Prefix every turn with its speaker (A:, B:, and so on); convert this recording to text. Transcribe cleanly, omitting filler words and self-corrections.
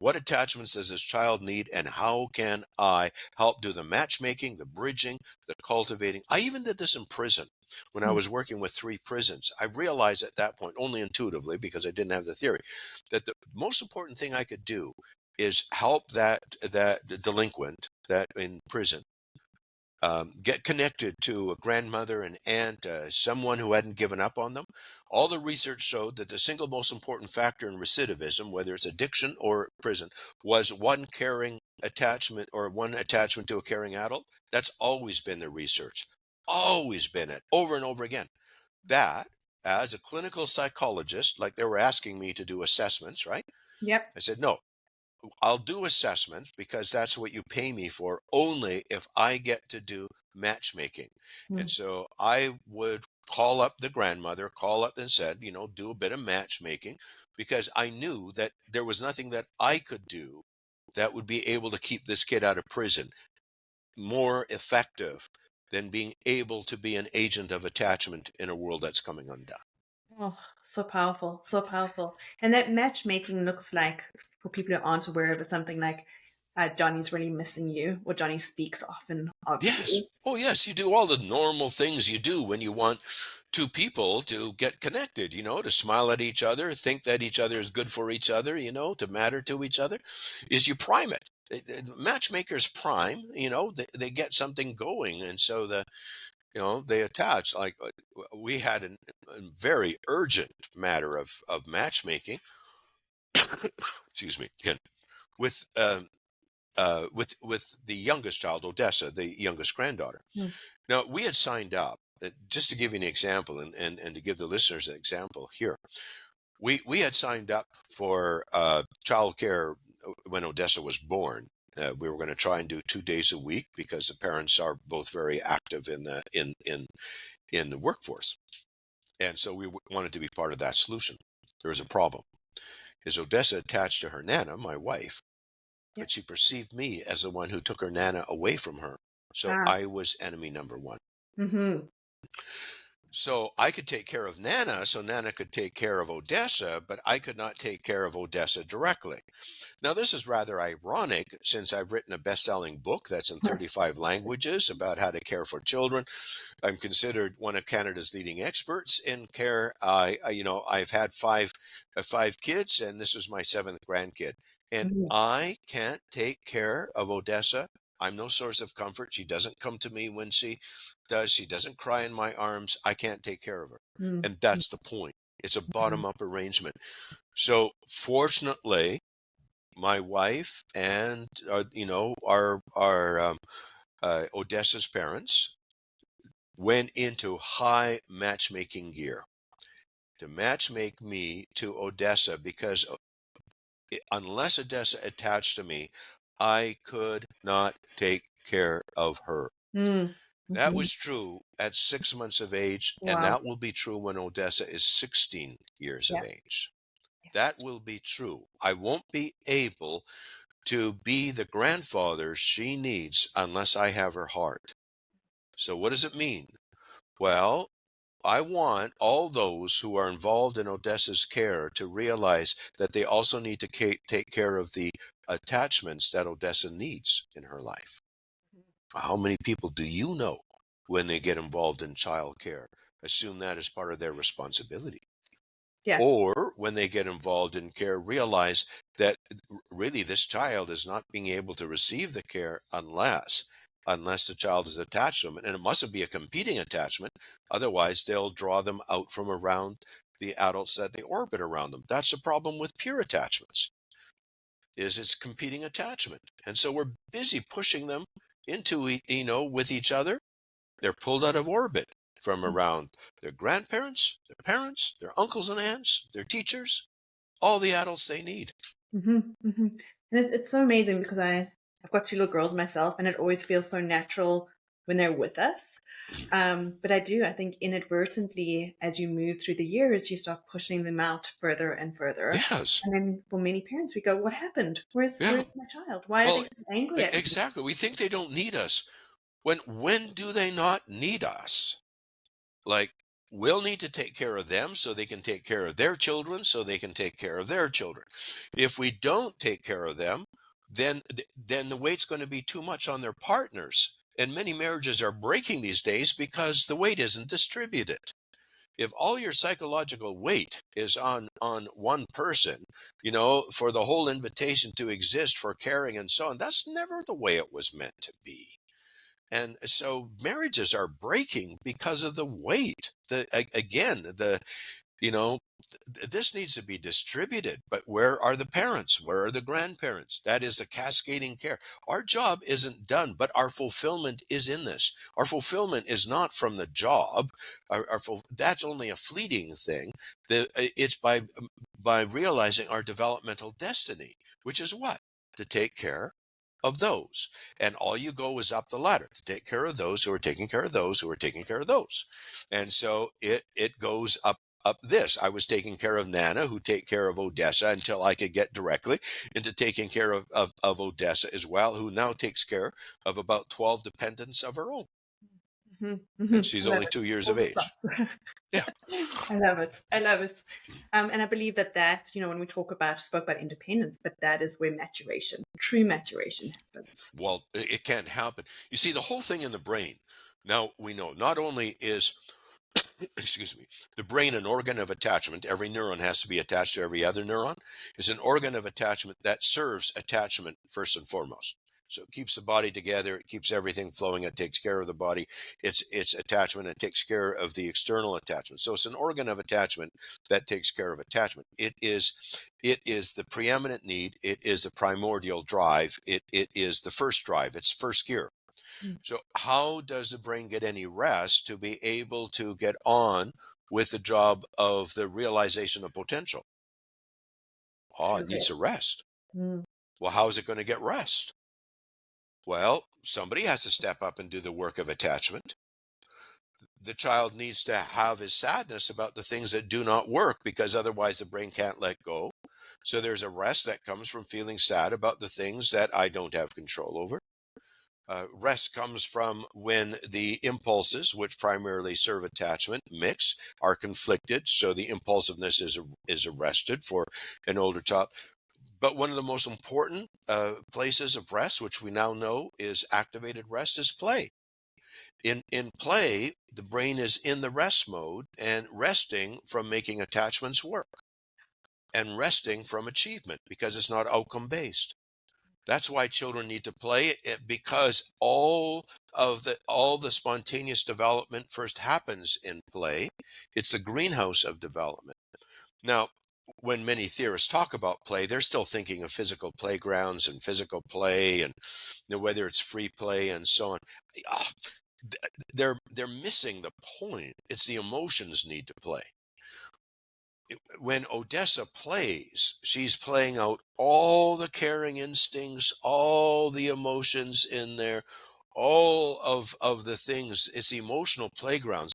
A: What attachments does this child need, and how can I help do the matchmaking, the bridging, the cultivating? I even did this in prison when I
B: Mm.
A: was working with 3 prisons. I realized at that point, only intuitively because I didn't have the theory, that the most important thing I could do is help that delinquent that in prison get connected to a grandmother, an aunt, someone who hadn't given up on them. All the research showed that the single most important factor in recidivism, whether it's addiction or prison, was one caring attachment or one attachment to a caring adult. That's always been the research, always been it, over and over again. That, as a clinical psychologist, like they were asking me to do assessments, right?
B: Yep.
A: I said, no, I'll do assessments because that's what you pay me for, only if I get to do matchmaking. And
B: Mm.
A: so I would call up the grandmother, call up and said, do a bit of matchmaking, because I knew that there was nothing that I could do that would be able to keep this kid out of prison more effective than being able to be an agent of attachment in a world that's coming undone.
B: Oh, so powerful, so powerful. And that matchmaking looks like, for people who aren't aware of it, something like Johnny's really missing you, or Johnny speaks often of
A: Yes.
B: you.
A: Oh, yes. You do all the normal things you do when you want two people to get connected, to smile at each other, think that each other is good for each other, to matter to each other, is you prime it. Matchmakers prime, they get something going. And so they attach. Like we had a very urgent matter of matchmaking, excuse me, and with, with the youngest child, Odessa, the youngest granddaughter.
B: Mm.
A: Now, we had signed up, just to give you an example, and to give the listeners an example here. We had signed up for childcare when Odessa was born. We were going to try and do 2 days a week because the parents are both very active in the workforce, and so we wanted to be part of that solution. There was a problem: is Odessa attached to her nana, my wife,
B: Yep.
A: but she perceived me as the one who took her nana away from her. So
B: Ah.
A: I was enemy number one.
B: Mm-hmm.
A: So I could take care of Nana, so Nana could take care of Odessa, but I could not take care of Odessa directly. Now, this is rather ironic since I've written a best-selling book that's in 35 languages about how to care for children. I'm considered one of Canada's leading experts in care. I've had five kids, and this is my 7th grandkid. And
B: Mm-hmm.
A: I can't take care of Odessa. I'm no source of comfort. She doesn't come to me when she does. She doesn't cry in my arms. I can't take care of her. And
B: Mm-hmm.
A: that's the point. It's a bottom-up arrangement. So fortunately, my wife and our Odessa's parents went into high matchmaking gear to matchmake me to Odessa, because unless Odessa attached to me, I could not take care of her. That
B: Mm-hmm.
A: was true at 6 months of age, and
B: Wow.
A: that will be true when Odessa is 16 years of
B: Yep.
A: age. That will be true. I won't be able to be the grandfather she needs unless I have her heart. So, what does it mean? Well, I want all those who are involved in Odessa's care to realize that they also need to take care of the attachments that Odessa needs in her life. How many people do you know, when they get involved in child care, assume that as part of their responsibility?
B: Yeah.
A: Or when they get involved in care, realize that really this child is not being able to receive the care unless the child is attached to them. And it mustn't be a competing attachment. Otherwise, they'll draw them out from around the adults that they orbit around them. That's the problem with pure attachments, is it's competing attachment. And so we're busy pushing them into, with each other. They're pulled out of orbit from around their grandparents, their parents, their uncles and aunts, their teachers, all the adults they need.
B: Mm-hmm. Mm-hmm. And it's so amazing because I've got 2 little girls myself, and it always feels so natural when they're with us. But I think inadvertently, as you move through the years, you start pushing them out further and further.
A: Yes.
B: And then for many parents, we go, "What happened?
A: Yeah.
B: Where's my child? Why are they
A: Well,
B: so angry at me?"
A: exactly. We think they don't need us. When do they not need us? Like, we'll need to take care of them so they can take care of their children, so they can take care of their children. If we don't take care of them, then the weight's going to be too much on their partners. And many marriages are breaking these days because the weight isn't distributed. If all your psychological weight is on one person, for the whole invitation to exist, for caring and so on, that's never the way it was meant to be. And so marriages are breaking because of the weight. You know, this needs to be distributed, but where are the parents? Where are the grandparents? That is the cascading care. Our job isn't done, but our fulfillment is in this. Our fulfillment is not from the job. That's only a fleeting thing. It's by realizing our developmental destiny, which is what? To take care of those. And all you go is up the ladder to take care of those who are taking care of those who are taking care of those. And so it goes up this. I was taking care of Nana, who take care of Odessa, until I could get directly into taking care of Odessa as well, who now takes care of about 12 dependents of her own. And she's only 2 years of age. Yeah.
B: I love it. I love it. And I believe that, when we spoke about independence, but that is where true maturation happens.
A: Well, it can't happen. You see, the whole thing in the brain, now we know not only is excuse me, the brain an organ of attachment. Every neuron has to be attached to every other neuron. It's an organ of attachment that serves attachment first and foremost. So it keeps the body together. It keeps everything flowing. It takes care of the body. It's attachment. It takes care of the external attachment. So it's an organ of attachment that takes care of attachment. It is the preeminent need. It is the primordial drive. It is the first drive. It's first gear. So how does the brain get any rest to be able to get on with the job of the realization of potential? Oh, it needs a rest.
B: Mm.
A: Well, how is it going to get rest? Well, somebody has to step up and do the work of attachment. The child needs to have his sadness about the things that do not work, because otherwise the brain can't let go. So there's a rest that comes from feeling sad about the things that I don't have control over. Rest comes from when the impulses, which primarily serve attachment, are conflicted, so the impulsiveness is arrested for an older child. But one of the most important places of rest, which we now know is activated rest, is play. In play, the brain is in the rest mode and resting from making attachments work, and resting from achievement, because it's not outcome based. That's why children need to play, because all the spontaneous development first happens in play. It's the greenhouse of development. Now, when many theorists talk about play, they're still thinking of physical playgrounds and physical play, and whether it's free play and so on. They're missing the point. It's the emotions need to play. When Odessa plays, she's playing out all the caring instincts, all the emotions in there, all of the things. It's the emotional playgrounds